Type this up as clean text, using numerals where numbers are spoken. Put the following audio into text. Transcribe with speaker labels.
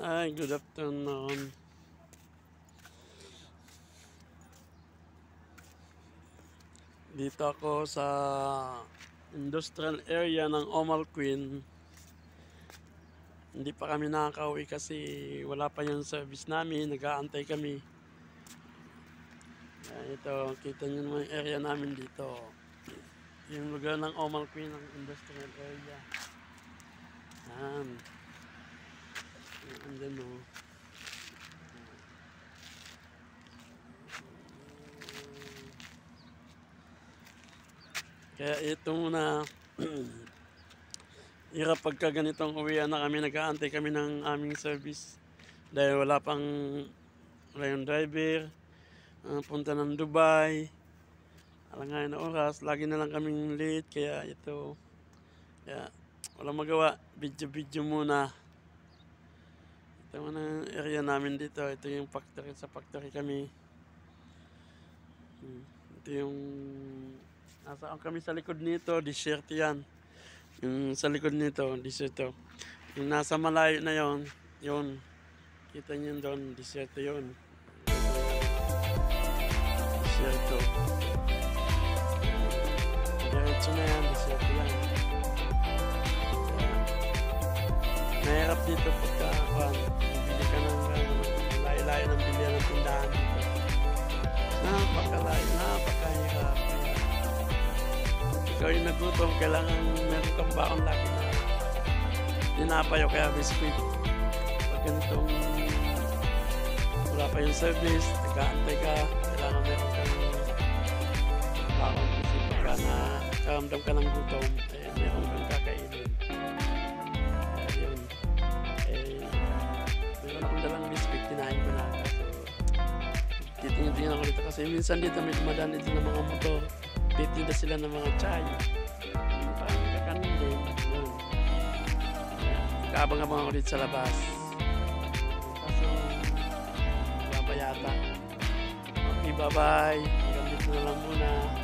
Speaker 1: Ay, good afternoon. Dito ako sa industrial area ng Omal Queen. Hindi pa kami nakakauwi kasi wala pa yung service namin. Nag-aantay kami. Ito, kita nyo naman yung area namin dito. Yung lugar ng Omal Queen, ng industrial area. Yan. And then, kaya ito muna, hirap pagka ganitong uwian na kami, nag-aantay kami ng aming service. Dahil wala yung driver, punta ng Dubai, alangayin na oras, lagi na lang kaming late, kaya ito, kaya walang magawa, video muna. Ito muna yung area namin dito, ito yung factory, sa factory kami. Ito yung nasaan kami sa likod nito, desert yan. Yung sa likod nito, desert. Yung nasa malayo na yon, yun. Kita nyo doon, desert yun. Desert. Diretso na yan, desert yan. Mahirap dito pagka, bili ka ng layo-layo ng bilihan ng tindahan dito. Napakalayo, napakahirap. Ikaw yung nagutom, kailangan meron kang baon lagi na tinapay o kaya biskuit. Pag ganitong wala pa yung service, nag-aantay ka, kailangan meron kang baon kasi pagka nakaramdam ka ng gutom, meron kang kakainin. Ayun. Meron akong dalang biskuit, kinain ko na. So, titingin ako dito kasi minsan dito may dumadaan dito ng mga motor. Titinda sila ng mga chay. Parang kakanin din. Kaabang-abang ako dito sa labas. Kaso, wala pa yata. Okay, bye-bye. Hanggang dito na lang muna.